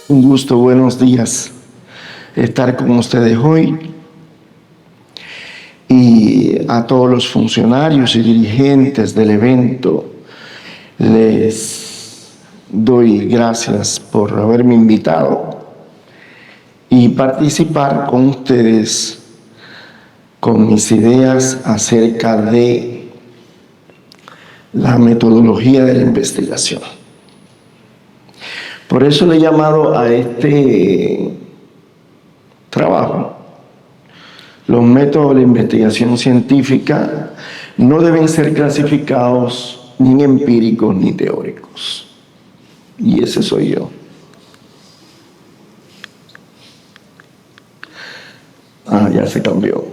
Un gusto, buenos días, estar con ustedes hoy. Y a todos los funcionarios y dirigentes del evento les doy gracias por haberme invitado y participar con ustedes con mis ideas acerca de la metodología de la investigación. Por eso le he llamado a este trabajo: los métodos de la investigación científica no deben ser clasificados ni empíricos ni teóricos. Y ese soy yo. Ya se cambió.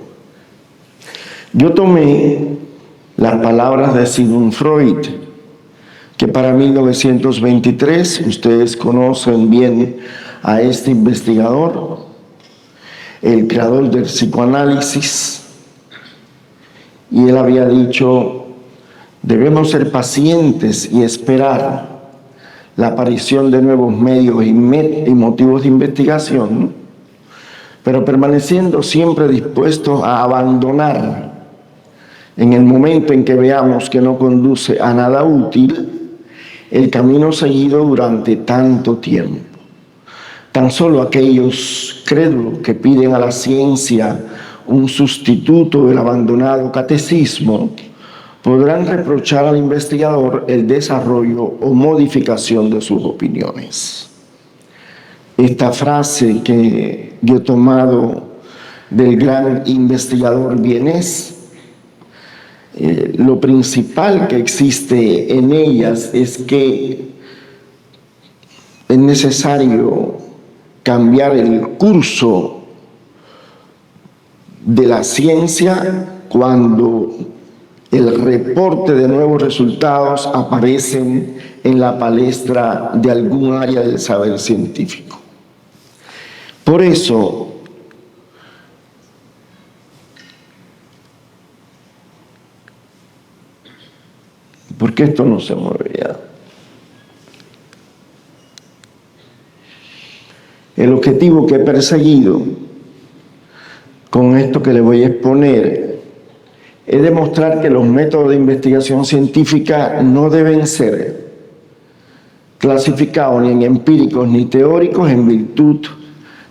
Yo tomé las palabras de Sigmund Freud, que para 1923, ustedes conocen bien a este investigador, el creador del psicoanálisis, y él había dicho: debemos ser pacientes y esperar la aparición de nuevos medios y motivos de investigación, pero permaneciendo siempre dispuestos a abandonar en el momento en que veamos que no conduce a nada útil el camino seguido durante tanto tiempo. Tan solo aquellos crédulos que piden a la ciencia un sustituto del abandonado catecismo podrán reprochar al investigador el desarrollo o modificación de sus opiniones. Esta frase que yo he tomado del gran investigador vienés, lo principal que existe en ellas es que es necesario cambiar el curso de la ciencia cuando el reporte de nuevos resultados aparecen en la palestra de algún área del saber científico. Por eso, ¿por qué esto no se mueve ya? El objetivo que he perseguido con esto que le voy a exponer es demostrar que los métodos de investigación científica no deben ser clasificados ni en empíricos ni teóricos en virtud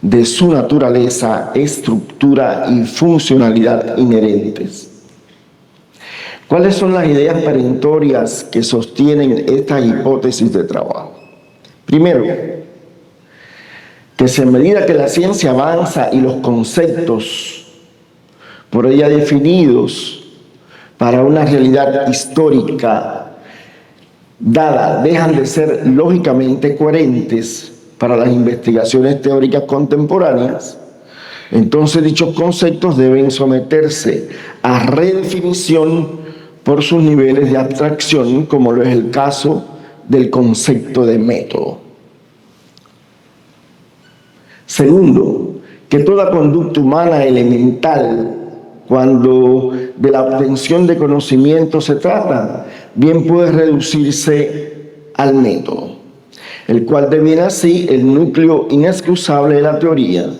de su naturaleza, estructura y funcionalidad inherentes. ¿Cuáles son las ideas perentorias que sostienen esta hipótesis de trabajo? Primero, que a medida que la ciencia avanza y los conceptos por ella definidos para una realidad histórica dada dejan de ser lógicamente coherentes para las investigaciones teóricas contemporáneas, entonces dichos conceptos deben someterse a redefinición por sus niveles de abstracción, como lo es el caso del concepto de método. Segundo, que toda conducta humana elemental, cuando de la obtención de conocimiento se trata, bien puede reducirse al método, el cual deviene así el núcleo inexcusable de la teoría.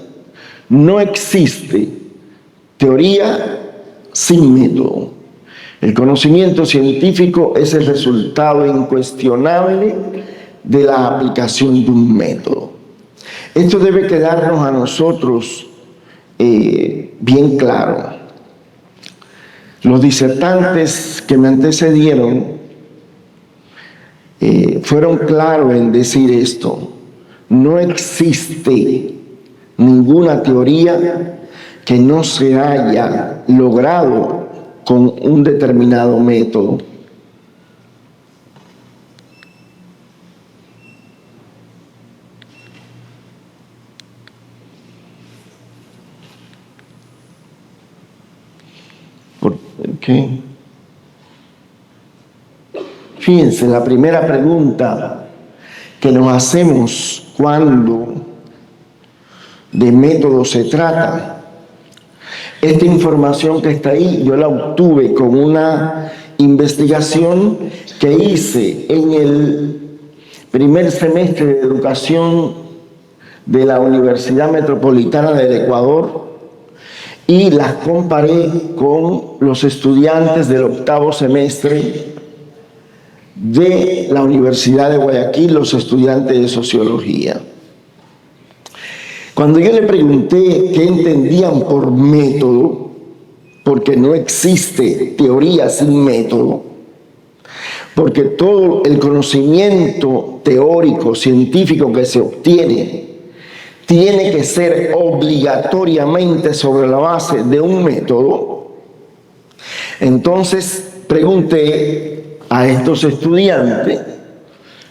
No existe teoría sin método. El conocimiento científico es el resultado incuestionable de la aplicación de un método. Esto debe quedarnos a nosotros bien claro. Los disertantes que me antecedieron fueron claros en decir esto: no existe ninguna teoría que no se haya logrado con un determinado método. Okay. Fíjense, la primera pregunta que nos hacemos cuando de método se trata. Esta información que está ahí, yo la obtuve con una investigación que hice en el primer semestre de educación de la Universidad Metropolitana del Ecuador y las comparé con los estudiantes del octavo semestre de la Universidad de Guayaquil, los estudiantes de sociología. Cuando yo le pregunté qué entendían por método, porque no existe teoría sin método, porque todo el conocimiento teórico, científico que se obtiene tiene que ser obligatoriamente sobre la base de un método, entonces pregunté a estos estudiantes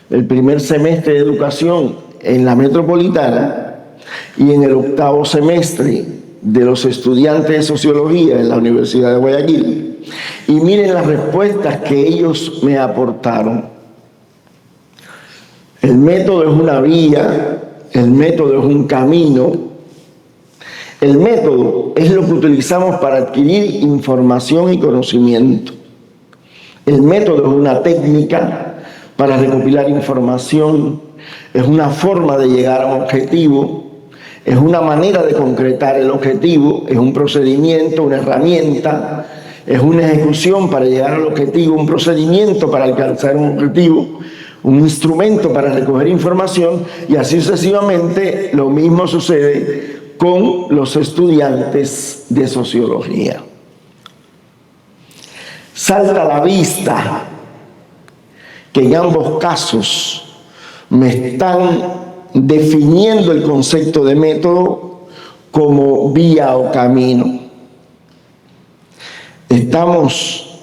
el primer semestre de educación en la Metropolitana y en el octavo semestre de los estudiantes de sociología en la Universidad de Guayaquil, y miren las respuestas que ellos me aportaron. El método es una vía, el método es un camino, el método es lo que utilizamos para adquirir información y conocimiento. El método es una técnica para recopilar información, es una forma de llegar a un objetivo, es una manera de concretar el objetivo, es un procedimiento, una herramienta, es una ejecución para llegar al objetivo, un procedimiento para alcanzar un objetivo, un instrumento para recoger información, y así sucesivamente. Lo mismo sucede con los estudiantes de sociología. Salta a la vista que en ambos casos me están definiendo el concepto de método como vía o camino. Estamos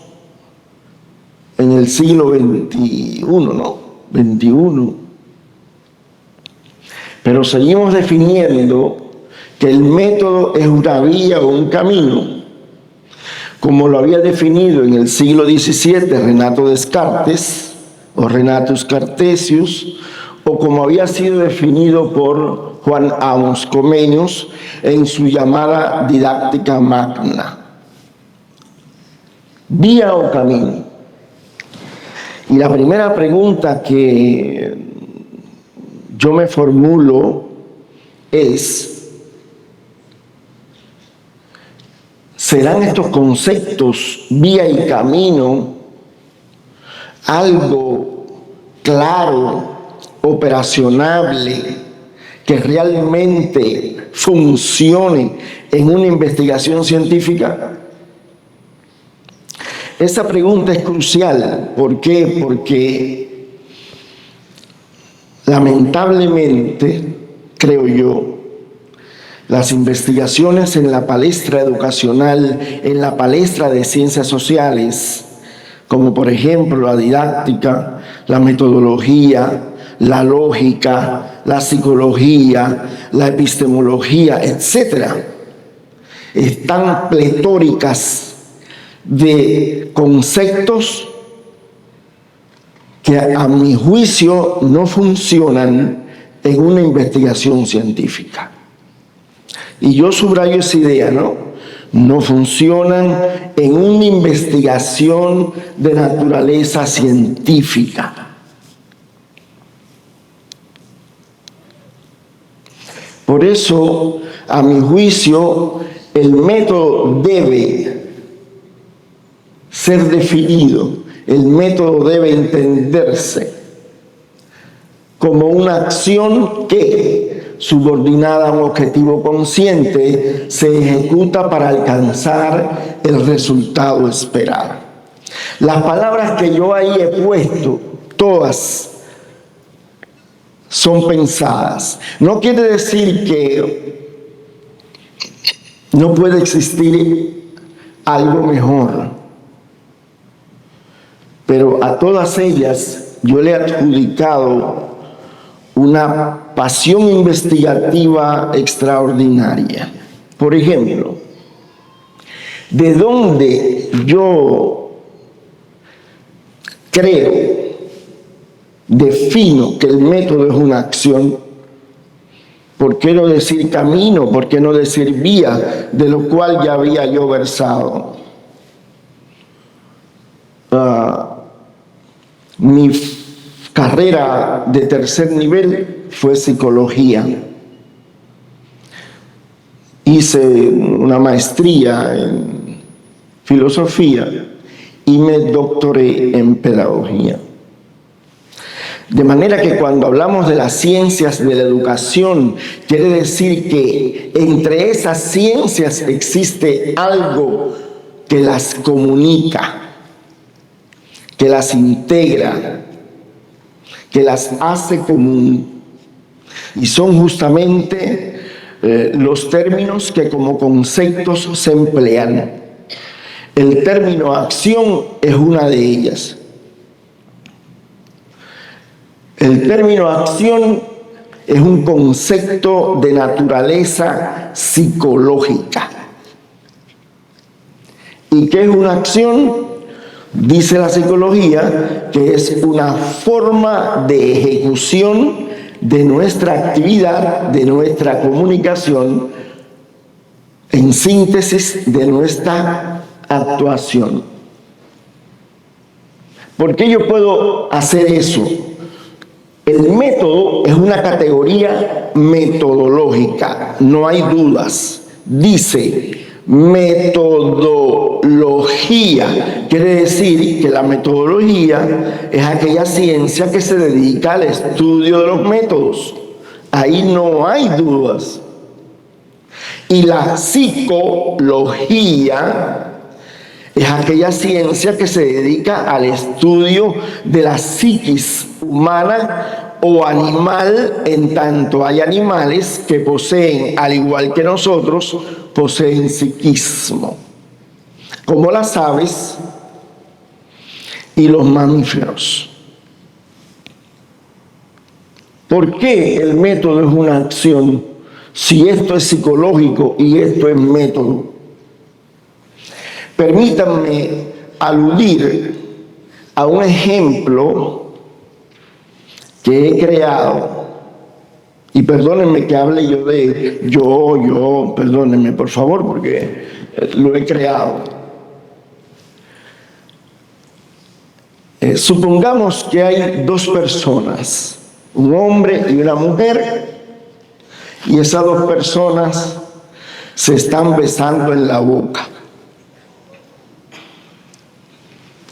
en el siglo XXI, ¿no? 21. Pero seguimos definiendo que el método es una vía o un camino, como lo había definido en el siglo XVII Renato Descartes o Renatus Cartesius, o como había sido definido por Juan Amos Comenius en su llamada Didáctica Magna. Vía o camino. Y la primera pregunta que yo me formulo es: ¿serán estos conceptos, vía y camino, algo claro, operacionable, que realmente funcione en una investigación científica? Esa pregunta es crucial. ¿Por qué? Porque lamentablemente, creo yo, las investigaciones en la palestra educacional, en la palestra de ciencias sociales, como por ejemplo la didáctica, la metodología, la lógica, la psicología, la epistemología, etcétera, están pletóricas de conceptos que a mi juicio no funcionan en una investigación científica. Y yo subrayo esa idea, ¿no? No funcionan en una investigación de naturaleza científica. Por eso, a mi juicio, el método debe ser definido, el método debe entenderse como una acción que, subordinada a un objetivo consciente, se ejecuta para alcanzar el resultado esperado. Las palabras que yo ahí he puesto, todas son pensadas. No quiere decir que no puede existir algo mejor, pero a todas ellas yo le he adjudicado una pasión investigativa extraordinaria. Por ejemplo, ¿de dónde yo defino que el método es una acción? ¿Por qué no decir camino? ¿Por qué no decir vía? De lo cual ya había yo versado. Mi carrera de tercer nivel fue psicología. Hice una maestría en filosofía y me doctoré en pedagogía. De manera que cuando hablamos de las ciencias de la educación, quiere decir que entre esas ciencias existe algo que las comunica, que las integra, que las hace común. Y son justamente los términos que como conceptos se emplean. El término acción es una de ellas. El término acción es un concepto de naturaleza psicológica. ¿Y qué es una acción? Dice la psicología que es una forma de ejecución de nuestra actividad, de nuestra comunicación, en síntesis de nuestra actuación. ¿Por qué yo puedo hacer eso? El método es una categoría metodológica, no hay dudas. Dice metodología, quiere decir que la metodología es aquella ciencia que se dedica al estudio de los métodos. Ahí no hay dudas. Y la psicología es aquella ciencia que se dedica al estudio de la psiquis humana o animal, en tanto hay animales que poseen, al igual que nosotros, poseen psiquismo, como las aves y los mamíferos. ¿Por qué el método es una acción si esto es psicológico y esto es método? Permítanme aludir a un ejemplo que he creado, y perdónenme que hable yo de yo, perdónenme por favor, porque lo he creado. Supongamos que hay dos personas, un hombre y una mujer, y esas dos personas se están besando en la boca.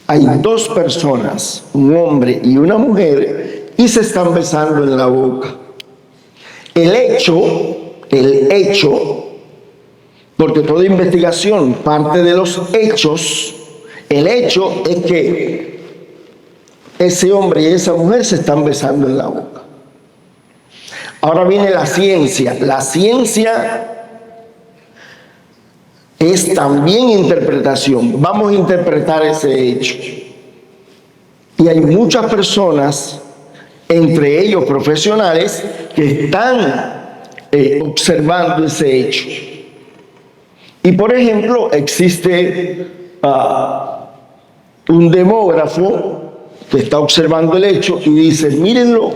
Hay dos personas, un hombre y una mujer, y se están besando en la boca. El hecho, porque toda investigación parte de los hechos, el hecho es que ese hombre y esa mujer se están besando en la boca. Ahora viene la ciencia. La ciencia es también interpretación. Vamos a interpretar ese hecho. Y hay muchas personas, entre ellos profesionales, que están observando ese hecho. Y por ejemplo, existe un demógrafo que está observando el hecho y dice, mírenlo,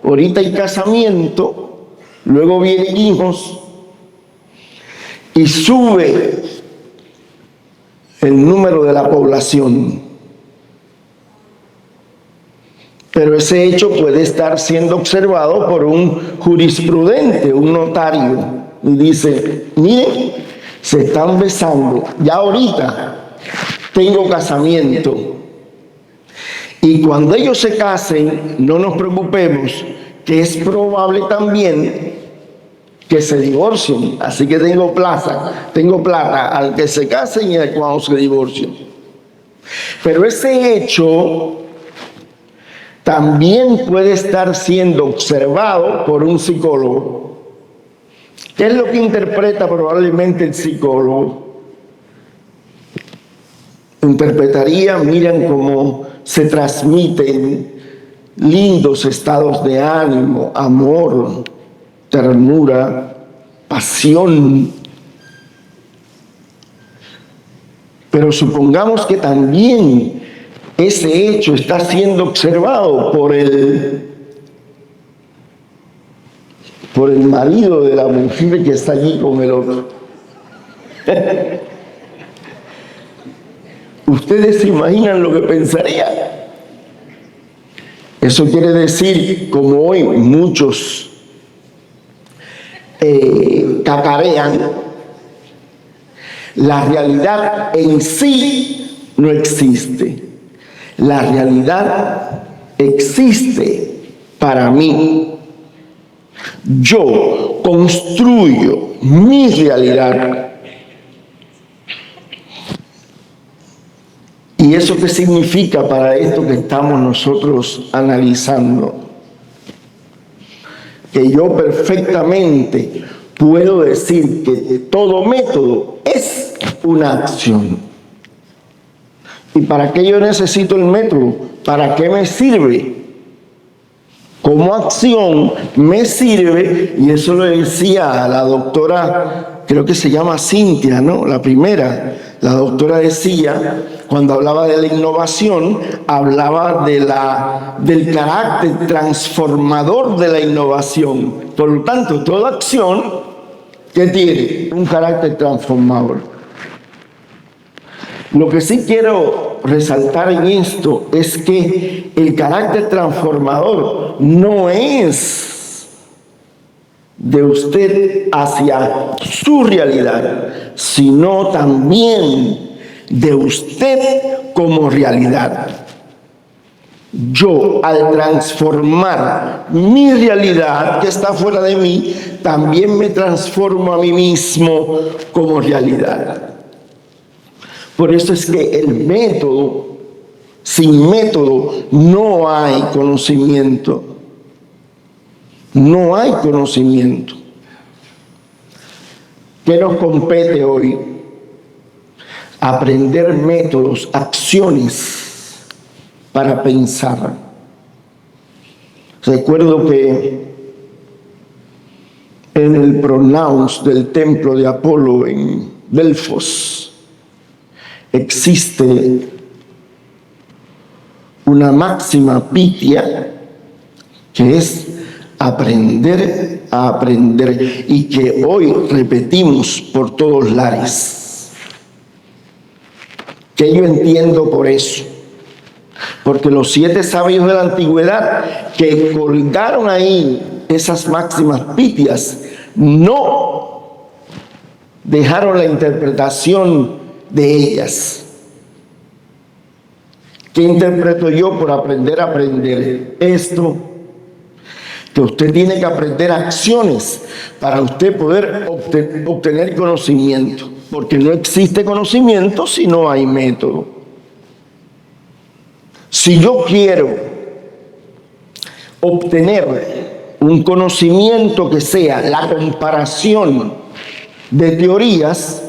ahorita hay casamiento, luego vienen hijos, y sube el número de la población. Pero ese hecho puede estar siendo observado por un jurisprudente, un notario, y dice, miren, se están besando, ya ahorita tengo casamiento. Y cuando ellos se casen, no nos preocupemos, que es probable también que se divorcien. Así que tengo plata al que se casen y al cuando se divorcien. Pero ese hecho también puede estar siendo observado por un psicólogo. ¿Qué es lo que interpreta probablemente el psicólogo? Interpretaría, miren cómo se transmiten lindos estados de ánimo, amor, ternura, pasión. Pero supongamos que también ese hecho está siendo observado por el marido de la mujer que está allí con el otro. ¿Ustedes se imaginan lo que pensaría? Eso quiere decir, como hoy muchos cacarean, la realidad en sí no existe. La realidad existe para mí. Yo construyo mi realidad. ¿Y eso qué significa para esto que estamos nosotros analizando? Que yo perfectamente puedo decir que todo método es una acción. ¿Y para qué yo necesito el método? ¿Para qué me sirve? Como acción me sirve, y eso lo decía la doctora, creo que se llama Cintia, ¿no? La primera, la doctora decía, cuando hablaba de la innovación, hablaba del carácter transformador de la innovación. Por lo tanto, toda acción que tiene un carácter transformador. Lo que sí quiero resaltar en esto es que el carácter transformador no es de usted hacia su realidad, sino también de usted como realidad. Yo, al transformar mi realidad que está fuera de mí, también me transformo a mí mismo como realidad. Por eso es que el método, sin método, no hay conocimiento. No hay conocimiento. ¿Qué nos compete hoy? Aprender métodos, acciones para pensar. Recuerdo que en el pronaos del templo de Apolo en Delfos, existe una máxima pitia que es aprender a aprender y que hoy repetimos por todos lares. ¿Qué yo entiendo por eso? Porque los 7 sabios de la antigüedad que colgaron ahí esas máximas pitias no dejaron la interpretación de ellas. ¿Qué interpreto yo por aprender a aprender? Esto, que usted tiene que aprender acciones para usted poder obtener conocimiento, porque no existe conocimiento si no hay método. Si yo quiero obtener un conocimiento que sea la comparación de teorías,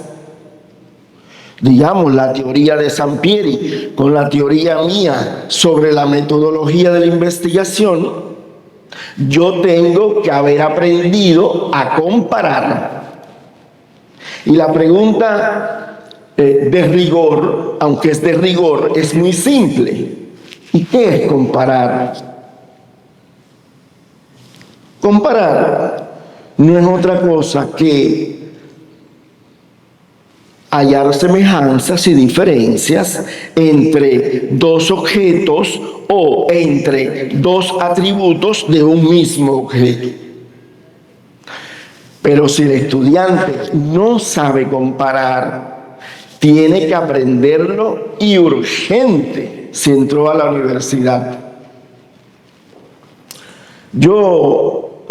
digamos la teoría de Sampieri con la teoría mía sobre la metodología de la investigación, yo tengo que haber aprendido a comparar. Y la pregunta de rigor, aunque es de rigor, es muy simple. ¿Y qué es comparar? Comparar no es otra cosa que hallar semejanzas y diferencias entre dos objetos o entre dos atributos de un mismo objeto. Pero si el estudiante no sabe comparar, tiene que aprenderlo y urgente si entró a la universidad. Yo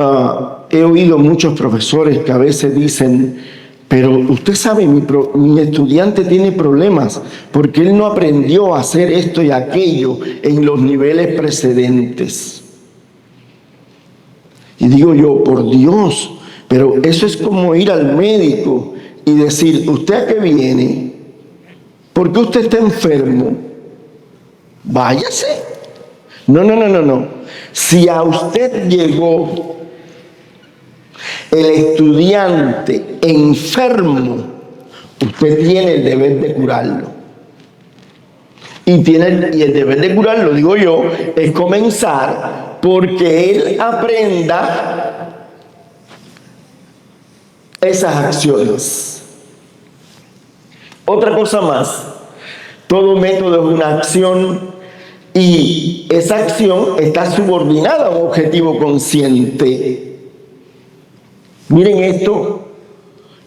he oído muchos profesores que a veces dicen: pero usted sabe, mi estudiante tiene problemas porque él no aprendió a hacer esto y aquello en los niveles precedentes. Y digo yo, por Dios, pero eso es como ir al médico y decir: ¿usted a qué viene? ¿Por qué usted está enfermo? Váyase. No. Si a usted llegó el estudiante enfermo, usted tiene el deber de curarlo. Y el deber de curarlo, digo yo, es comenzar porque él aprenda esas acciones. Otra cosa más, todo método es una acción Y esa acción está subordinada a un objetivo consciente. Miren esto.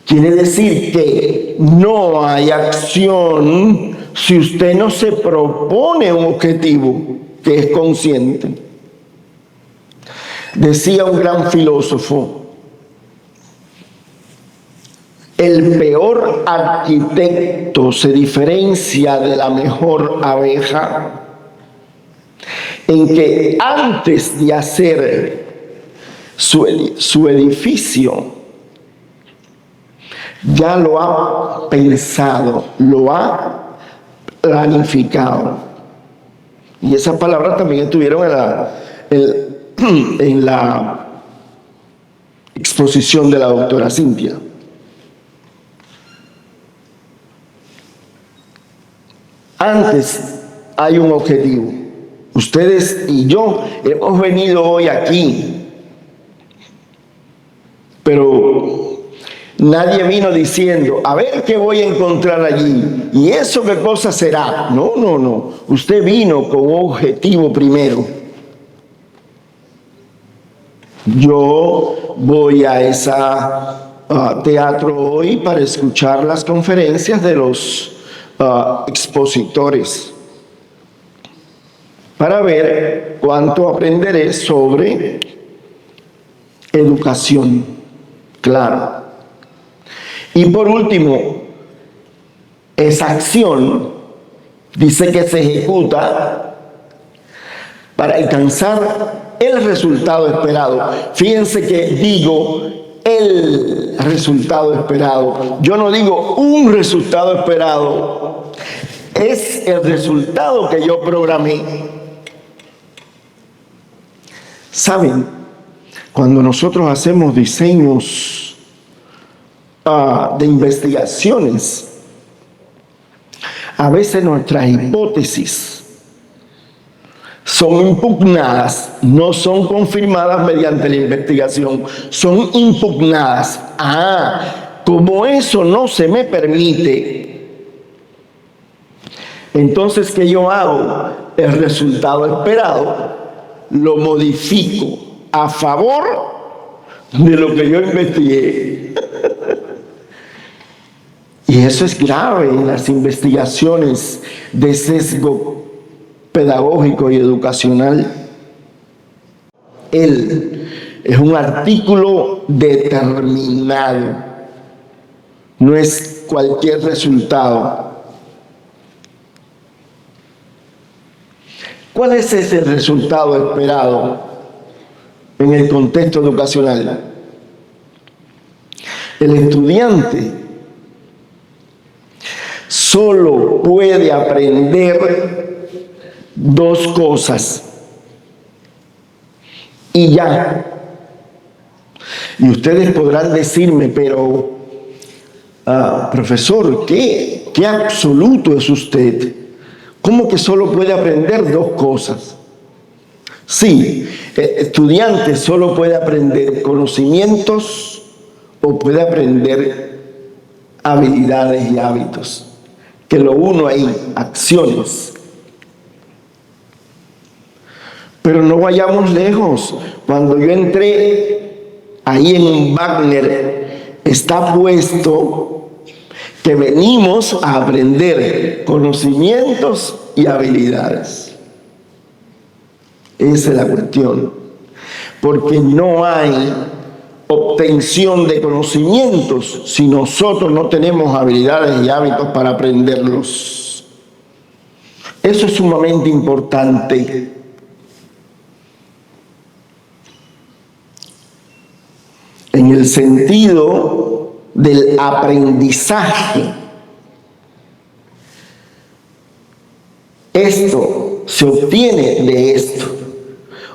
Quiere decir que no hay acción si usted no se propone un objetivo que es consciente. Decía un gran filósofo, el peor arquitecto se diferencia de la mejor abeja en que antes de hacer su edificio, ya lo ha pensado, lo ha planificado. Y esas palabras también estuvieron en la exposición de la doctora Cintia. Antes hay un objetivo. Ustedes y yo hemos venido hoy aquí, pero nadie vino diciendo, a ver qué voy a encontrar allí. ¿Y eso qué cosa será? No, no, no. Usted vino con un objetivo primero. Yo voy a ese teatro hoy para escuchar las conferencias de los expositores, para ver cuánto aprenderé sobre educación. Claro. Y por último, esa acción dice que se ejecuta para alcanzar el resultado esperado. Fíjense que digo el resultado esperado. Yo no digo un resultado esperado. Es el resultado que yo programé. ¿Saben? Cuando nosotros hacemos diseños de investigaciones, a veces nuestras hipótesis son impugnadas, no son confirmadas mediante la investigación, son impugnadas. Como eso no se me permite, entonces, ¿qué yo hago? El resultado esperado lo modifico a favor de lo que yo investigué. Y eso es grave en las investigaciones de sesgo pedagógico y educacional. Él es un artículo determinado, no es cualquier resultado. ¿Cuál es ese resultado esperado en el contexto educacional? El estudiante solo puede aprender dos cosas y ya. Y ustedes podrán decirme, pero profesor, ¿qué absoluto es usted? ¿Cómo que solo puede aprender dos cosas? Sí, el estudiante solo puede aprender conocimientos o puede aprender habilidades y hábitos. Que lo uno ahí, acciones. Pero no vayamos lejos. Cuando yo entré ahí en Wagner, está puesto que venimos a aprender conocimientos y habilidades. Esa es la cuestión. Porque no hay obtención de conocimientos si nosotros no tenemos habilidades y hábitos para aprenderlos. Eso es sumamente importante. En el sentido del aprendizaje. Esto se obtiene de esto.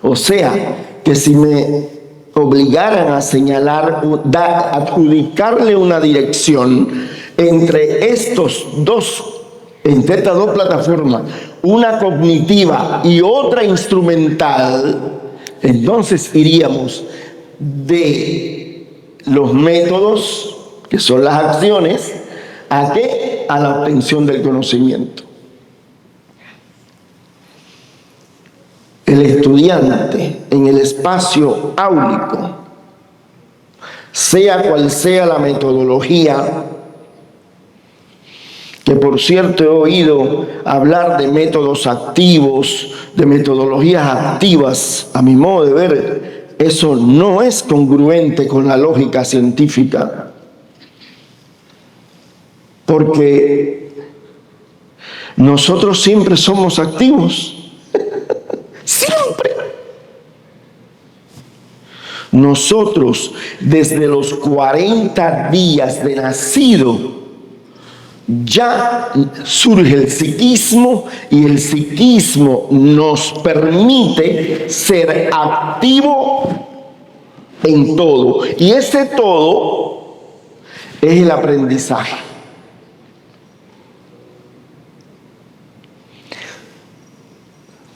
O sea, que si me obligaran a señalar, adjudicarle una dirección entre estas dos plataformas, una cognitiva y otra instrumental, entonces iríamos de los métodos, que son las acciones, ¿a qué? A la obtención del conocimiento. el estudiante en el espacio áulico, sea cual sea la metodología, que por cierto he oído hablar de métodos activos, de metodologías activas, a mi modo de ver, eso no es congruente con la lógica científica, porque nosotros siempre somos activos, siempre. Nosotros, desde los 40 días de nacido, ya surge el psiquismo, y el psiquismo nos permite ser activo en todo, y ese todo es el aprendizaje.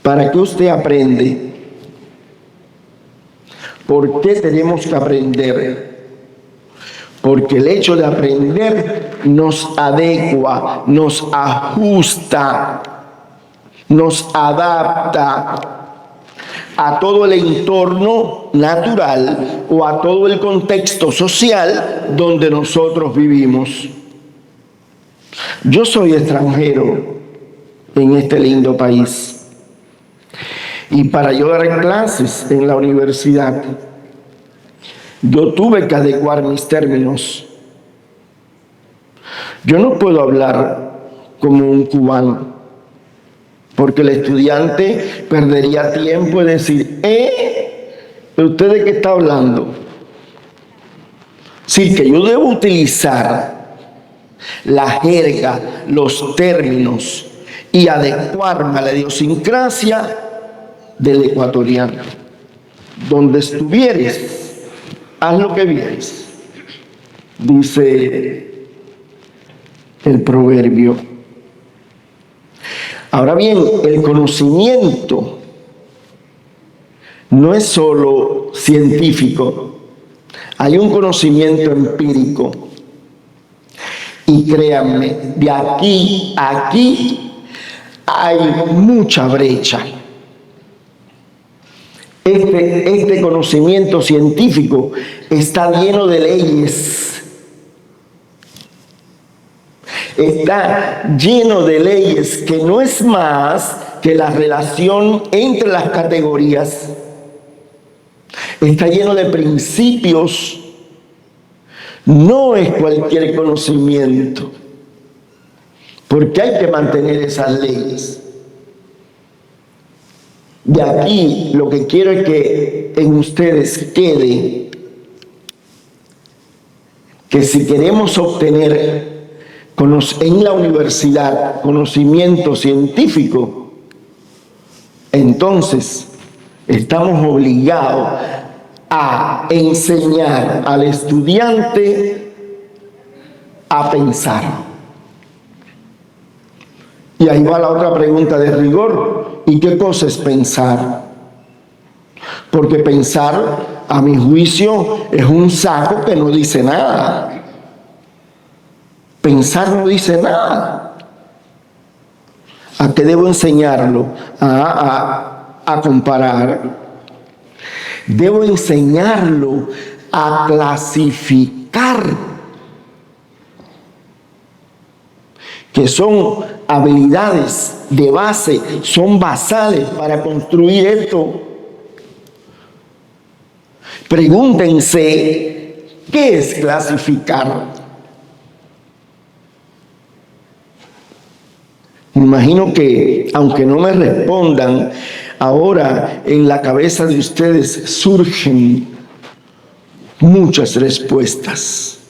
¿Para qué usted aprende? ¿Por qué tenemos que aprender? Porque el hecho de aprender nos adecua, nos ajusta, nos adapta a todo el entorno natural o a todo el contexto social donde nosotros vivimos. Yo soy extranjero en este lindo país, y para yo dar clases en la universidad, yo tuve que adecuar mis términos. Yo no puedo hablar como un cubano, porque el estudiante perdería tiempo en decir, ¿usted de qué está hablando? Sí, que yo debo utilizar la jerga, los términos y adecuarme a la idiosincrasia del ecuatoriano. Donde estuvieres, haz lo que vieres, dice el proverbio. Ahora bien, el conocimiento no es solo científico, hay un conocimiento empírico. Y créanme, de aquí a aquí hay mucha brecha. Este conocimiento científico está lleno de leyes. Está lleno de leyes que no es más que la relación entre las categorías. Está lleno de principios. No es cualquier conocimiento, porque hay que mantener esas leyes. De aquí lo que quiero es que en ustedes quede que si queremos obtener en la universidad conocimiento científico, entonces estamos obligados a enseñar al estudiante a pensar. Y ahí va la otra pregunta de rigor. ¿Y qué cosa es pensar? Porque pensar, a mi juicio, es un saco que no dice nada. Pensar no dice nada. ¿A qué debo enseñarlo? A comparar. Debo enseñarlo a clasificar, que son habilidades de base, son basales para construir esto. Pregúntense, ¿qué es clasificar? Me imagino que, aunque no me respondan, ahora en la cabeza de ustedes surgen muchas respuestas,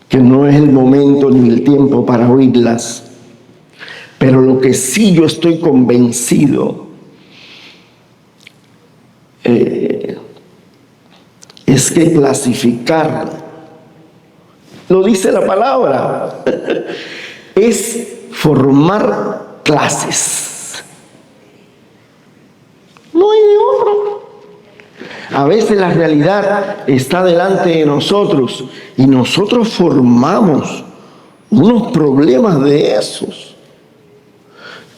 que no es el momento ni el tiempo para oírlas. Pero lo que sí yo estoy convencido es que clasificar, lo dice la palabra, es formar clases. No hay de otro. A veces la realidad está delante de nosotros y nosotros formamos unos problemas de esos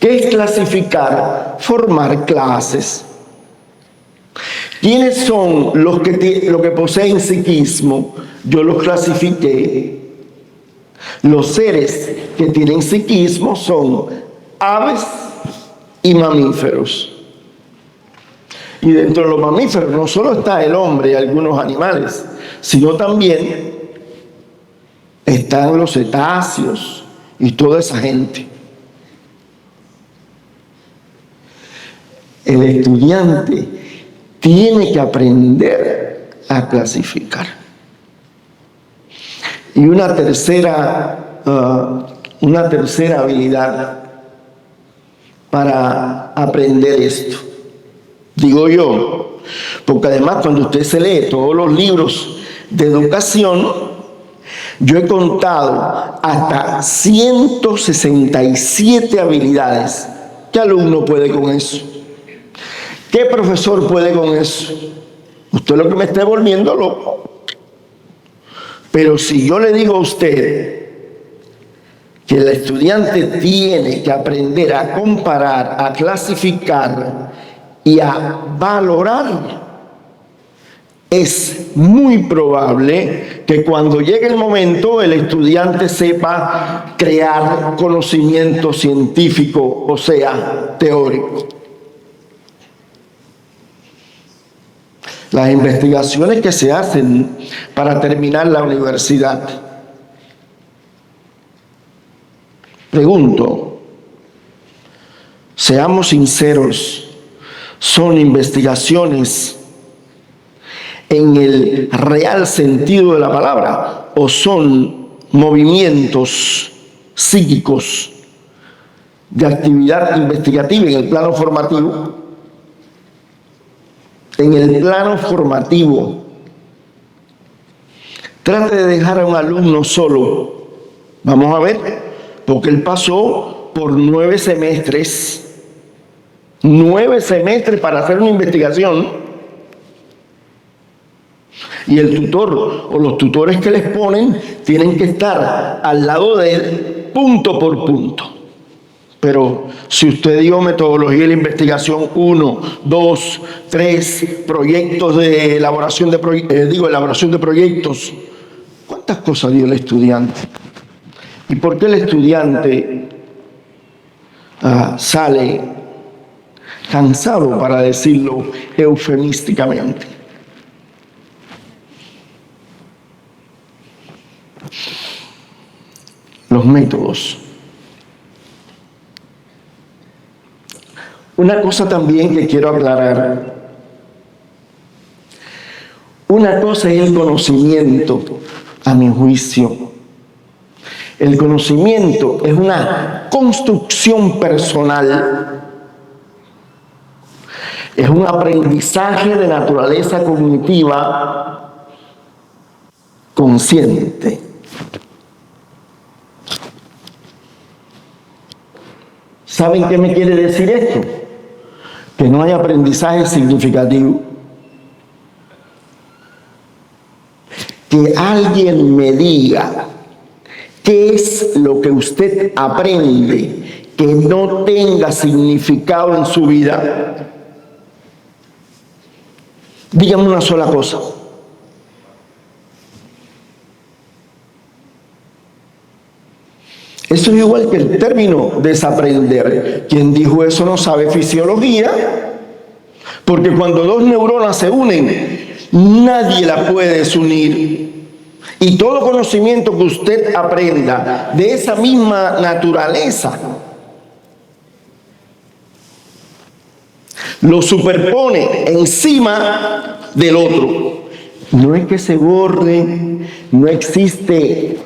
¿Qué es clasificar? Formar clases. ¿Quiénes son los que poseen psiquismo? Yo los clasifiqué. Los seres que tienen psiquismo son aves y mamíferos. Y dentro de los mamíferos no solo está el hombre y algunos animales, sino también están los cetáceos y toda esa gente. El estudiante tiene que aprender a clasificar. Y una tercera habilidad para aprender esto, digo yo, porque además cuando usted se lee todos los libros de educación, yo he contado hasta 167 habilidades. ¿Qué alumno puede con eso? ¿Qué profesor puede con eso? Usted lo que me está volviendo loco. Pero si yo le digo a usted que el estudiante tiene que aprender a comparar, a clasificar y a valorar, es muy probable que cuando llegue el momento el estudiante sepa crear conocimiento científico, o sea, teórico. Las investigaciones que se hacen para terminar la universidad. Pregunto, seamos sinceros, ¿son investigaciones en el real sentido de la palabra o son movimientos psíquicos de actividad investigativa en el plano formativo? En el plano formativo, trate de dejar a un alumno solo. Vamos a ver, porque él pasó por 9 semestres. 9 semestres para hacer una investigación. Y el tutor o los tutores que les ponen tienen que estar al lado de él punto por punto. Pero si usted dio metodología de la investigación 1, 2, 3, proyectos de elaboración de proyectos, ¿cuántas cosas dio el estudiante? ¿Y por qué el estudiante sale cansado, para decirlo eufemísticamente? Los métodos. Una cosa también que quiero aclarar. Una cosa es el conocimiento, a mi juicio. El conocimiento es una construcción personal. Es un aprendizaje de naturaleza cognitiva consciente. ¿Saben qué me quiere decir esto? Que no hay aprendizaje significativo. Que alguien me diga qué es lo que usted aprende que no tenga significado en su vida. Dígame una sola cosa. Eso es igual que el término desaprender. Quien dijo eso no sabe fisiología, porque cuando dos neuronas se unen, nadie la puede desunir. Y todo conocimiento que usted aprenda de esa misma naturaleza lo superpone encima del otro. No es que se borre, no existe,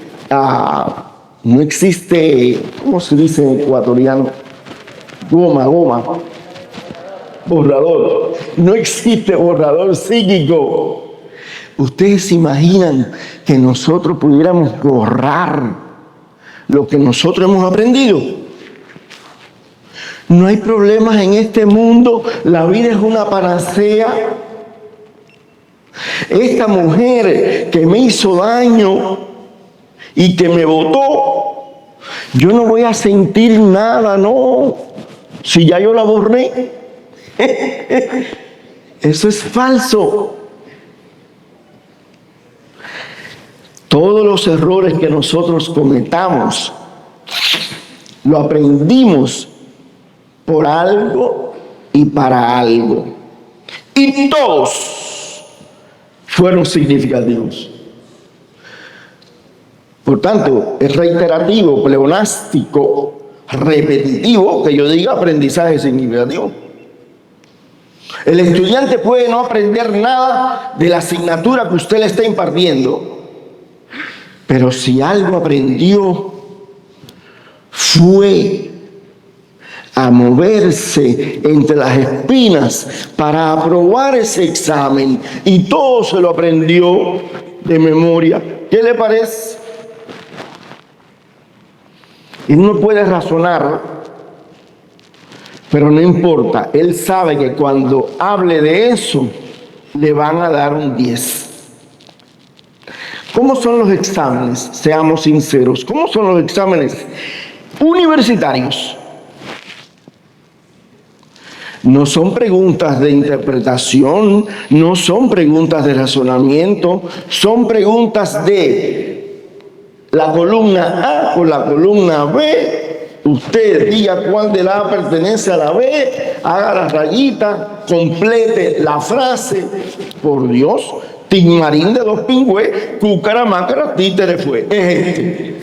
¿cómo se dice en ecuatoriano? Goma, borrador. No existe borrador psíquico. ¿Ustedes se imaginan que nosotros pudiéramos borrar lo que nosotros hemos aprendido? No hay problemas en este mundo, la vida es una panacea. Esta mujer que me hizo daño y que me botó, yo no voy a sentir nada, no. Si ya yo la borré. Eso es falso. Todos los errores que nosotros cometamos, lo aprendimos por algo y para algo. Y todos fueron significativos. Por tanto, es reiterativo, pleonástico, repetitivo que yo diga aprendizaje significativo. El estudiante puede no aprender nada de la asignatura que usted le está impartiendo, pero si algo aprendió, fue a moverse entre las espinas para aprobar ese examen y todo se lo aprendió de memoria. ¿Qué le parece? Y uno puede razonar, pero no importa. Él sabe que cuando hable de eso, le van a dar un 10. ¿Cómo son los exámenes? Seamos sinceros. ¿Cómo son los exámenes universitarios? No son preguntas de interpretación, no son preguntas de razonamiento, son preguntas de la columna A con la columna B. Usted diga cuál de la A pertenece a la B, haga la rayita, complete la frase. Por Dios, Timarín de dos pingües, cúcara, mácara, títere fue. Es este.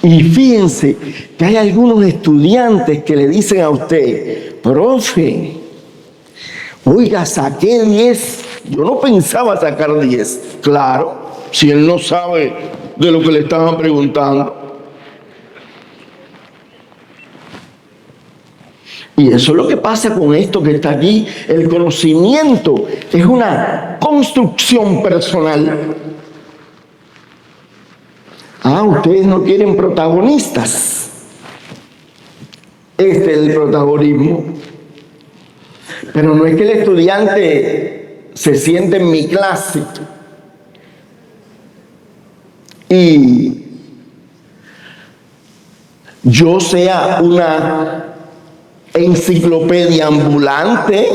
Y fíjense que hay algunos estudiantes que le dicen a usted: profe, oiga, saqué 10. Yo no pensaba sacar 10. Claro, si él no sabe de lo que le estaban preguntando. Y eso es lo que pasa con esto que está aquí. El conocimiento es una construcción personal. Ustedes no quieren protagonistas. Este es el protagonismo. Pero no es que el estudiante se siente en mi clase y yo sea una enciclopedia ambulante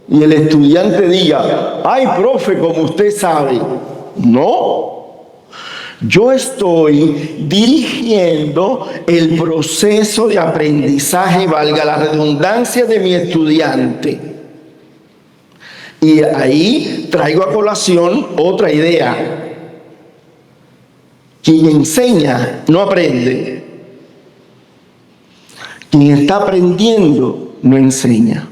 y el estudiante diga: ay, profe, como usted sabe. No. Yo estoy dirigiendo el proceso de aprendizaje, valga la redundancia, de mi estudiante. Y ahí traigo a colación otra idea. Quien enseña no aprende. Quien está aprendiendo no enseña.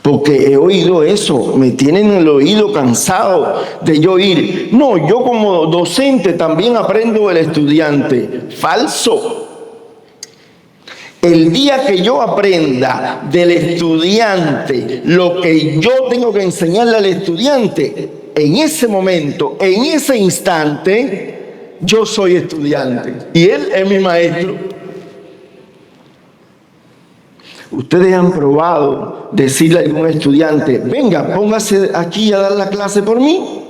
Porque he oído eso, me tienen el oído cansado de yo oír: no, yo como docente también aprendo del estudiante. Falso. El día que yo aprenda del estudiante lo que yo tengo que enseñarle al estudiante, en ese momento, en ese instante, yo soy estudiante y él es mi maestro. Ustedes han probado decirle a algún estudiante: venga, póngase aquí a dar la clase por mí.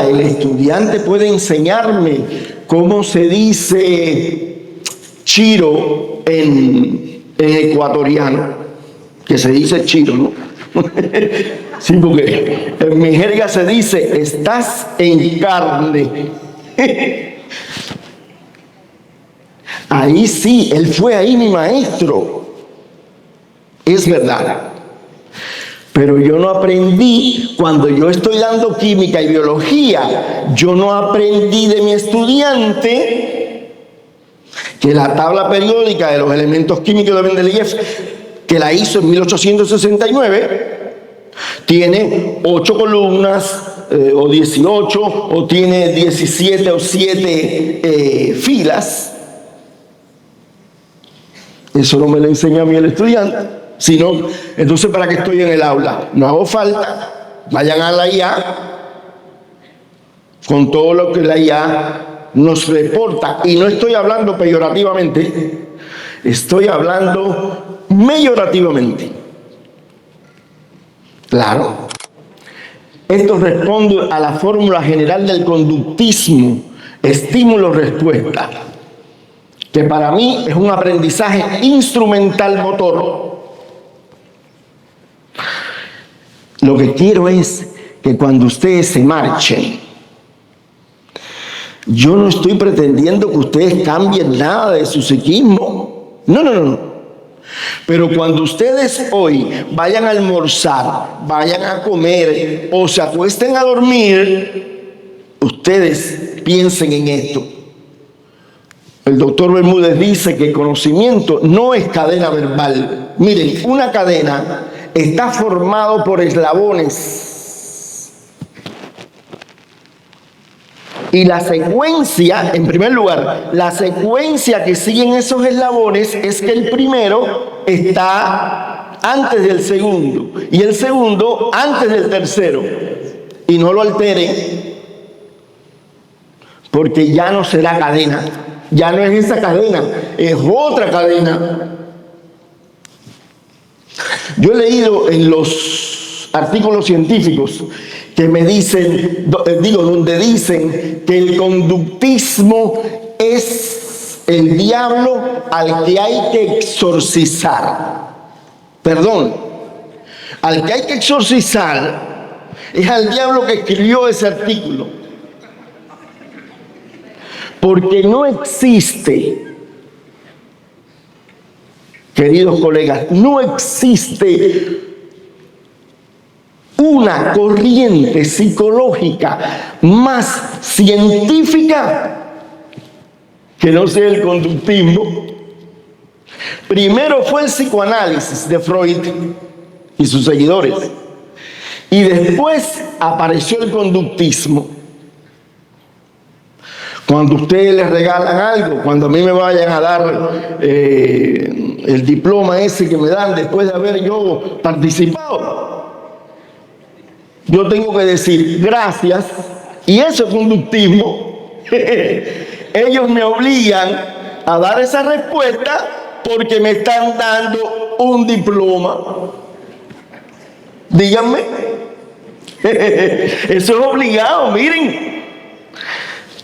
El estudiante puede enseñarme cómo se dice chiro en ecuatoriano, que se dice chiro, ¿no? Sí, porque en mi jerga se dice: estás en carne. Ahí sí, él fue ahí mi maestro. Es verdad. Pero yo no aprendí, cuando yo estoy dando química y biología, yo no aprendí de mi estudiante que la tabla periódica de los elementos químicos de Mendeleev, que la hizo en 1869, tiene 8 columnas, o 18, o tiene 17 o 7 filas. Eso no me lo enseña a mí el estudiante. Sino, entonces, ¿para qué estoy en el aula? No hago falta. Vayan a la IA con todo lo que la IA nos reporta. Y no estoy hablando peyorativamente, estoy hablando meyorativamente. Claro. Esto responde a la fórmula general del conductismo, estímulo-respuesta, que para mí es un aprendizaje instrumental motor. Lo que quiero es que cuando ustedes se marchen, yo no estoy pretendiendo que ustedes cambien nada de su psiquismo. No. Pero cuando ustedes hoy vayan a almorzar, vayan a comer o se acuesten a dormir, ustedes piensen en esto. El doctor Bermúdez dice que el conocimiento no es cadena verbal. Miren, una cadena está formado por eslabones. Y la secuencia, en primer lugar, la secuencia que siguen esos eslabones es que el primero está antes del segundo y el segundo antes del tercero. Y no lo alteren, porque ya no será cadena, ya no es esa cadena, es otra cadena. Yo he leído en los artículos científicos que me dicen, donde dicen que el conductismo es el diablo al que hay que exorcizar. Perdón, al que hay que exorcizar es al diablo que escribió ese artículo. Porque no existe, queridos colegas, no existe una corriente psicológica más científica que no sea el conductismo. Primero fue el psicoanálisis de Freud y sus seguidores, y después apareció el conductismo. Cuando ustedes les regalan algo, cuando a mí me vayan a dar el diploma ese que me dan después de haber yo participado, yo tengo que decir gracias, y eso es conductismo. Ellos me obligan a dar esa respuesta porque me están dando un diploma. Díganme. Eso es obligado, miren.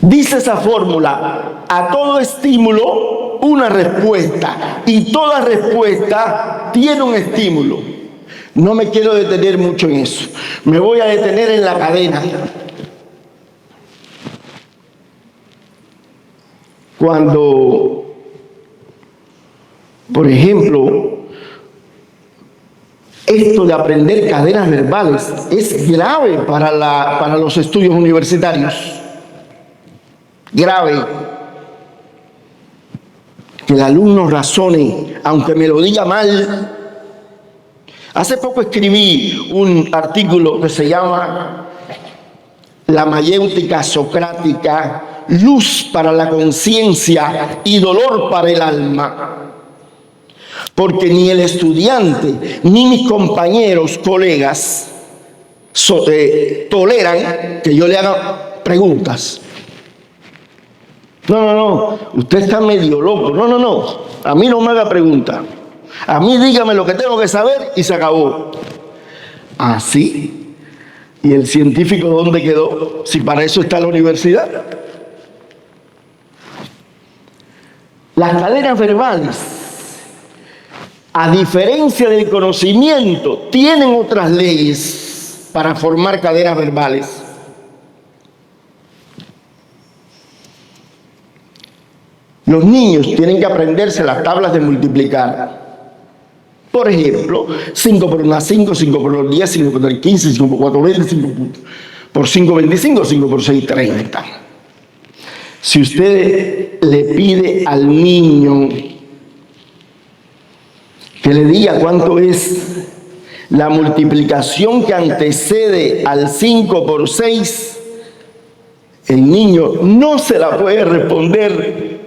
Dice esa fórmula: a todo estímulo una respuesta, y toda respuesta tiene un estímulo. No me quiero detener mucho en eso. Me voy a detener en la cadena. Cuando, por ejemplo, esto de aprender cadenas verbales es grave para los estudios universitarios. Grave. Que el alumno razone, aunque me lo diga mal. Hace poco escribí un artículo que se llama La mayéutica socrática, luz para la conciencia y dolor para el alma. Porque ni el estudiante ni mis compañeros, colegas, toleran que yo le haga preguntas. No, usted está medio loco. No, a mí no me haga preguntas. A mí dígame lo que tengo que saber y se acabó. ¿Así? ¿Y el científico dónde quedó? Si para eso está la universidad. Las cadenas verbales, a diferencia del conocimiento, tienen otras leyes para formar cadenas verbales. Los niños tienen que aprenderse las tablas de multiplicar. Por ejemplo, 5 por 1, 5, 5 por 2, 10, 5 por 3, 15, 5 por 4, 20, 5 por 5, 25, 5 por 6, 30. Si usted le pide al niño que le diga cuánto es la multiplicación que antecede al 5 por 6, el niño no se la puede responder.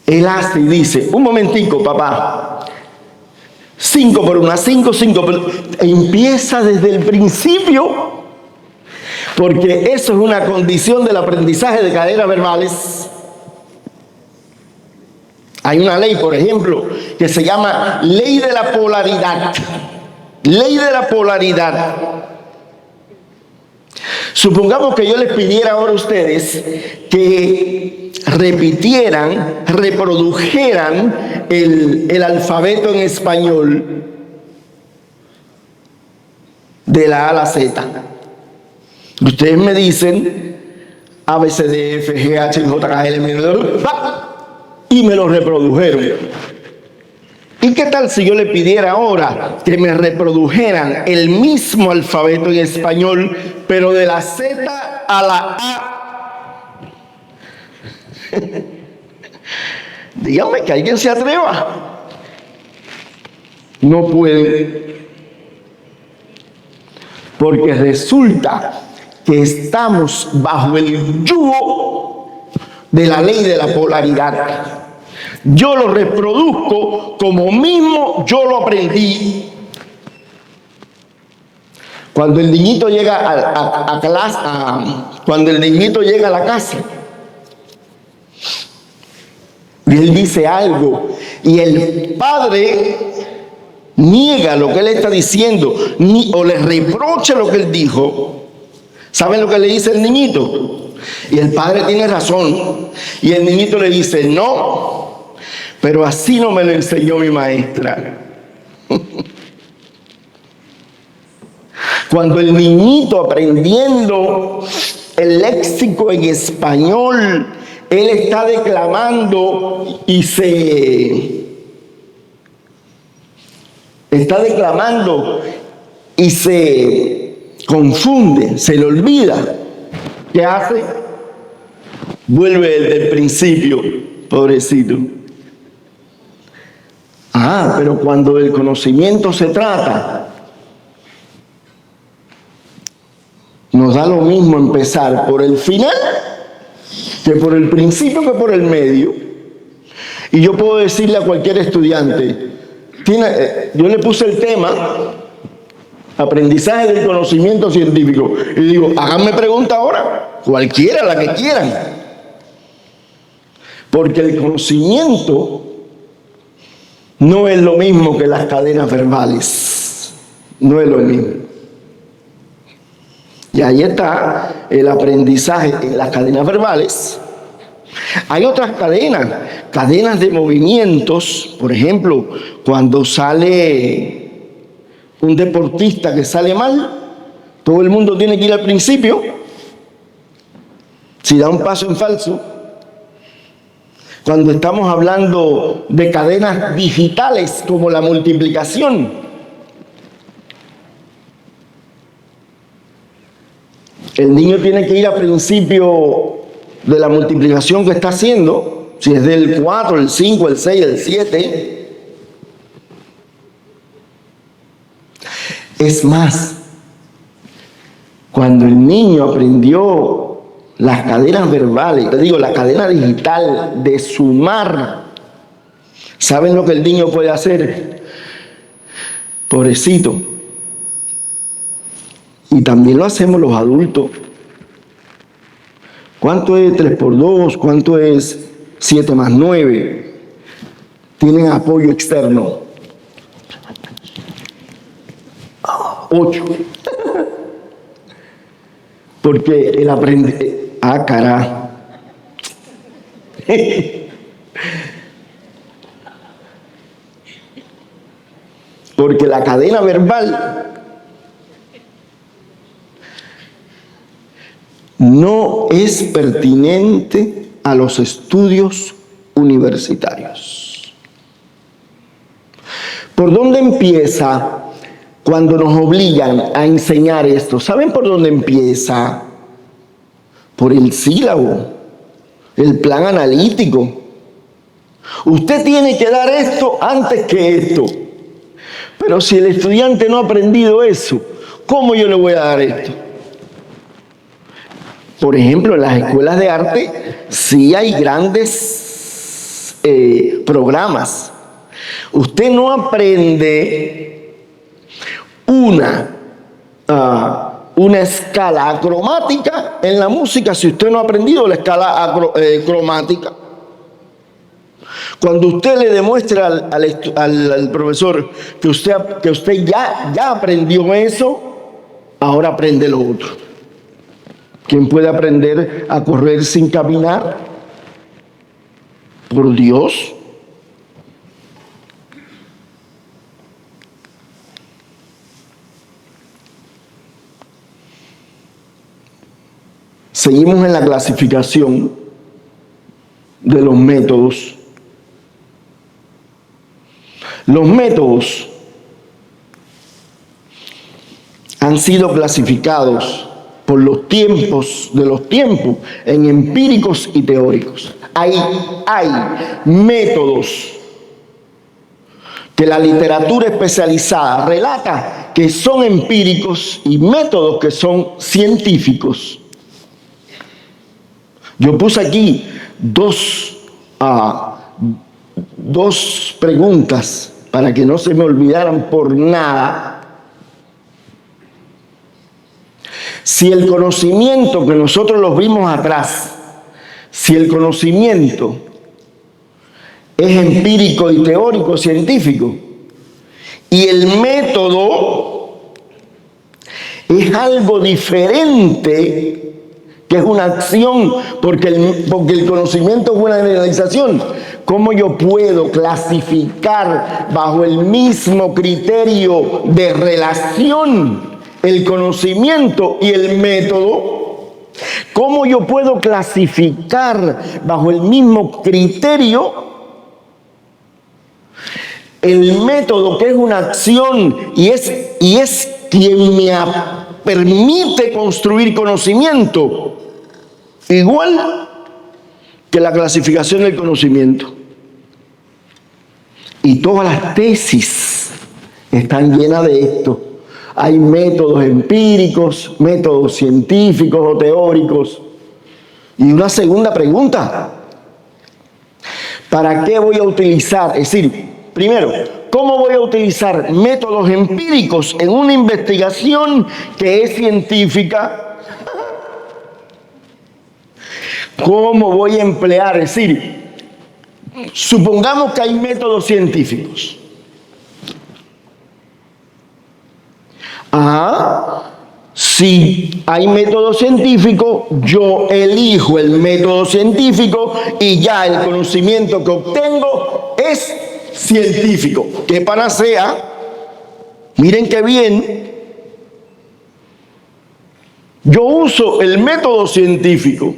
Él hace y dice: un momentico, papá, 5 por 1, 5, 5 por... Empieza desde el principio, porque eso es una condición del aprendizaje de cadenas verbales. Hay una ley, por ejemplo, que se llama ley de la polaridad. Ley de la polaridad. Supongamos que yo les pidiera ahora a ustedes que repitieran, reprodujeran el alfabeto en español de la A a la Z. Ustedes me dicen A, B, C, D, F, G, H, I, J, K, L, M, N, y me lo reprodujeron. ¿Y qué tal si yo le pidiera ahora que me reprodujeran el mismo alfabeto en español, pero de la Z a la A? Dígame que alguien se atreva. No puede. Porque resulta que estamos bajo el yugo de la ley de la polaridad. Yo lo reproduzco como mismo yo lo aprendí. Cuando el niñito llega a clase, cuando el niñito llega a la casa y él dice algo y el padre niega lo que él está diciendo o le reprocha lo que él dijo, ¿saben lo que le dice el niñito? Y el padre tiene razón y el niñito le dice: no, pero así no me lo enseñó mi maestra. Cuando el niñito, aprendiendo el léxico en español, él está declamando y se confunde, se le olvida. ¿Qué hace? Vuelve desde el principio, pobrecito. Pero cuando del conocimiento se trata, nos da lo mismo empezar por el final que por el principio que por el medio. Y yo puedo decirle a cualquier estudiante, yo le puse el tema aprendizaje del conocimiento científico y digo: háganme pregunta ahora, cualquiera, la que quieran, porque el conocimiento no es lo mismo que las cadenas verbales, no es lo mismo. Y ahí está el aprendizaje en las cadenas verbales. Hay otras cadenas de movimientos. Por ejemplo, cuando sale un deportista que sale mal, todo el mundo tiene que ir al principio. Si da un paso en falso. Cuando estamos hablando de cadenas digitales como la multiplicación, el niño tiene que ir al principio de la multiplicación que está haciendo, si es del 4, el 5, el 6, el 7. Es más, cuando el niño aprendió las cadenas verbales, la cadena digital de sumar, ¿saben lo que el niño puede hacer? Pobrecito. Y también lo hacemos los adultos. ¿Cuánto es 3 por 2? ¿Cuánto es 7 más 9? Tienen apoyo externo. 8. Porque el aprende... carajo. Porque la cadena verbal no es pertinente a los estudios universitarios. ¿Por dónde empieza cuando nos obligan a enseñar esto? ¿Saben por dónde empieza? Por el sílabo, el plan analítico. Usted tiene que dar esto antes que esto. Pero si el estudiante no ha aprendido eso, ¿cómo yo le voy a dar esto? Por ejemplo, en las escuelas de arte sí hay grandes programas. Usted no aprende una escala acromática en la música si usted no ha aprendido la escala cromática. Cuando usted le demuestra al profesor que usted ya aprendió eso, ahora aprende lo otro. ¿Quién puede aprender a correr sin caminar? Por Dios. Seguimos en la clasificación de los métodos. Los métodos han sido clasificados por los tiempos en empíricos y teóricos. Hay métodos que la literatura especializada relata que son empíricos y métodos que son científicos. Yo puse aquí dos preguntas para que no se me olvidaran por nada. Si el conocimiento que nosotros los vimos atrás, si el conocimiento es empírico y teórico, científico, y el método es algo diferente, que es una acción, porque el conocimiento es una generalización. ¿Cómo yo puedo clasificar bajo el mismo criterio de relación el conocimiento y el método? ¿Cómo yo puedo clasificar bajo el mismo criterio el método, que es una acción y es quien me permite construir conocimiento, igual que la clasificación del conocimiento? Y todas las tesis están llenas de esto. Hay métodos empíricos, métodos científicos o teóricos. Y una segunda pregunta: ¿para qué voy a utilizar? Es decir, primero, ¿cómo voy a utilizar métodos empíricos en una investigación que es científica? ¿Cómo voy a emplear? Es decir, supongamos que hay métodos científicos. Si hay método científico, yo elijo el método científico y ya el conocimiento que obtengo es científico. ¿Qué panacea? Miren qué bien. Yo uso el método científico.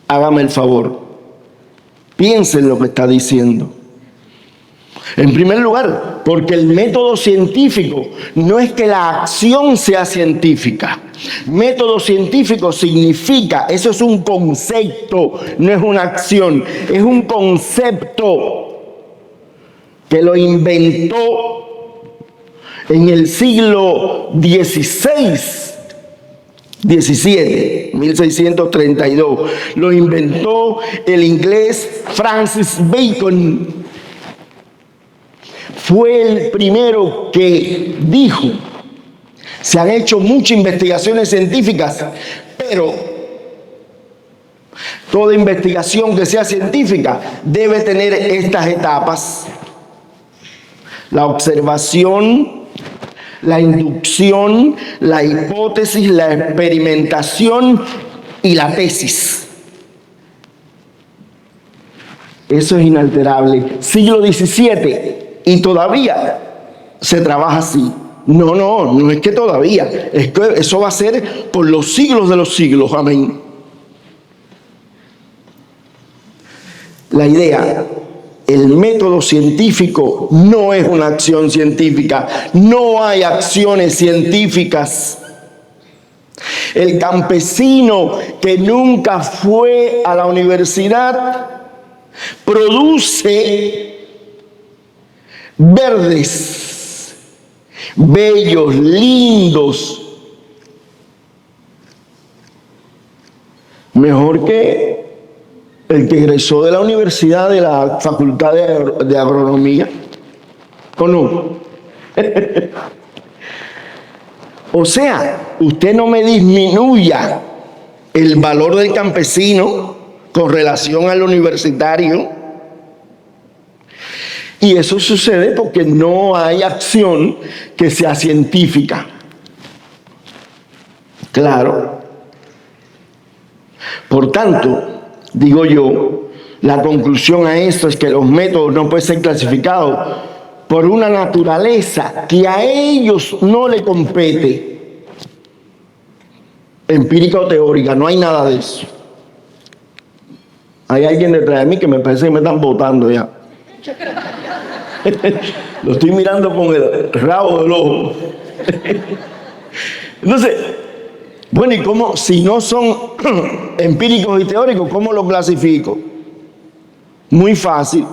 Hágame el favor. Piensen lo que está diciendo. En primer lugar, porque el método científico no es que la acción sea científica. Método científico significa, eso es un concepto, no es una acción, es un concepto que lo inventó en el siglo XVI, 1632. Lo inventó el inglés Francis Bacon. Fue el primero que dijo: se han hecho muchas investigaciones científicas, pero toda investigación que sea científica debe tener estas etapas: la observación, la inducción, la hipótesis, la experimentación y la tesis. Eso es inalterable. Siglo XVII. Y todavía se trabaja así. No es que todavía. Es que eso va a ser por los siglos de los siglos. Amén. La idea: el método científico no es una acción científica. No hay acciones científicas. El campesino que nunca fue a la universidad produce verdes, bellos, lindos, mejor que el que egresó de la universidad, de la Facultad de Agronomía, ¿o no? O sea, usted no me disminuya el valor del campesino con relación al universitario. Y eso sucede porque no hay acción que sea científica. Claro. Por tanto, digo yo, la conclusión a esto es que los métodos no pueden ser clasificados por una naturaleza que a ellos no le compete, empírica o teórica, no hay nada de eso. Hay alguien detrás de mí que me parece que me están botando ya. Lo estoy mirando con el rabo del ojo. Entonces, bueno, ¿y cómo, si no son empíricos y teóricos, cómo lo clasifico? Muy fácil.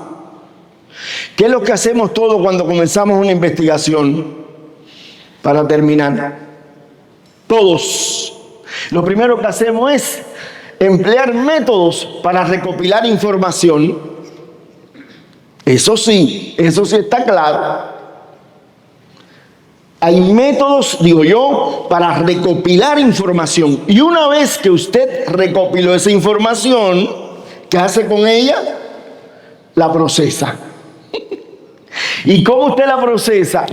¿Qué es lo que hacemos todos cuando comenzamos una investigación? Para terminar, todos. Lo primero que hacemos es emplear métodos para recopilar información. Eso sí está claro. Hay métodos, digo yo, para recopilar información. Y una vez que usted recopiló esa información, ¿qué hace con ella? La procesa. ¿Y cómo usted la procesa?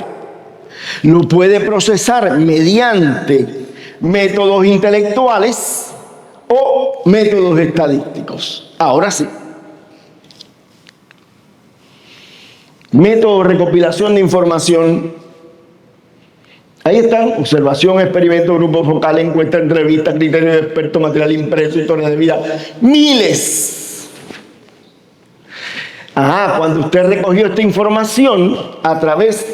Lo puede procesar mediante métodos intelectuales o métodos estadísticos. Ahora sí. Método de recopilación de información. Ahí están: observación, experimento, grupos focales, encuesta, entrevista, criterio de experto, material impreso, historia de vida. Miles. Cuando usted recogió esta información a través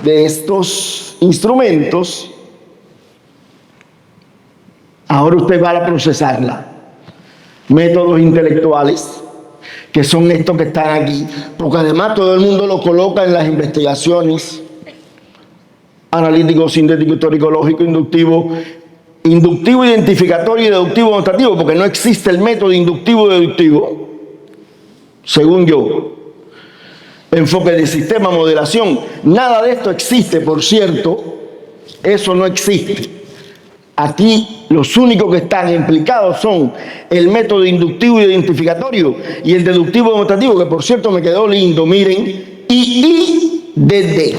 de estos instrumentos, ahora usted va a procesarla. Métodos intelectuales, que son estos que están aquí, porque además todo el mundo lo coloca en las investigaciones: analítico, sintético, histórico, lógico, inductivo, identificatorio y deductivo demostrativo, porque no existe el método inductivo y deductivo, según yo. Enfoque de sistema, modelación, nada de esto existe, por cierto. Eso no existe. Aquí los únicos que están implicados son el método inductivo y identificatorio y el deductivo demostrativo, que por cierto me quedó lindo, miren, IIDD.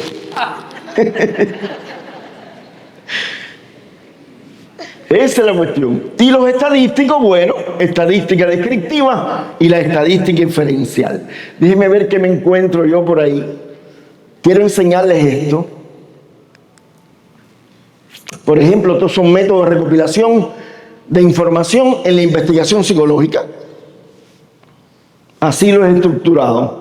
Esa es la cuestión. Y los estadísticos, bueno, estadística descriptiva y la estadística inferencial. Déjenme ver qué me encuentro yo por ahí. Quiero enseñarles esto. Por ejemplo, estos son métodos de recopilación de información en la investigación psicológica. Así lo he estructurado.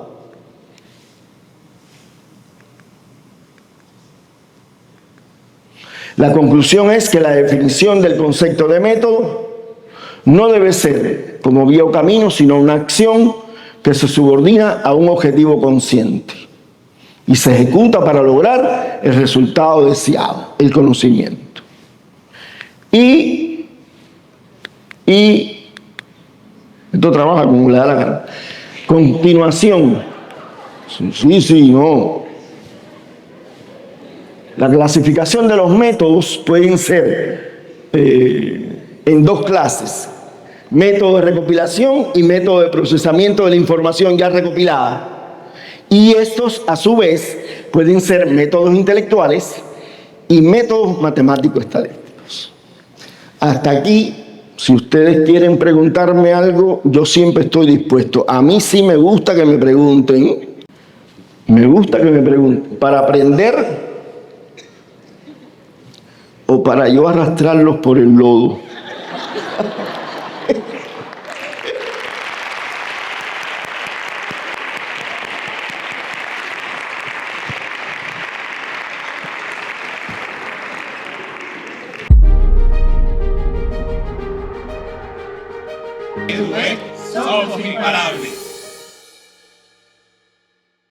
La conclusión es que la definición del concepto de método no debe ser como vía o camino, sino una acción que se subordina a un objetivo consciente y se ejecuta para lograr el resultado deseado, el conocimiento. Y esto trabaja como le da la gana. Continuación. No. La clasificación de los métodos pueden ser en dos clases: método de recopilación y método de procesamiento de la información ya recopilada. Y estos, a su vez, pueden ser métodos intelectuales y métodos matemático-estadísticos. Hasta aquí, si ustedes quieren preguntarme algo, yo siempre estoy dispuesto. A mí sí me gusta que me pregunten. Me gusta que me pregunten. Para aprender o para yo arrastrarlos por el lodo. Somos imparables.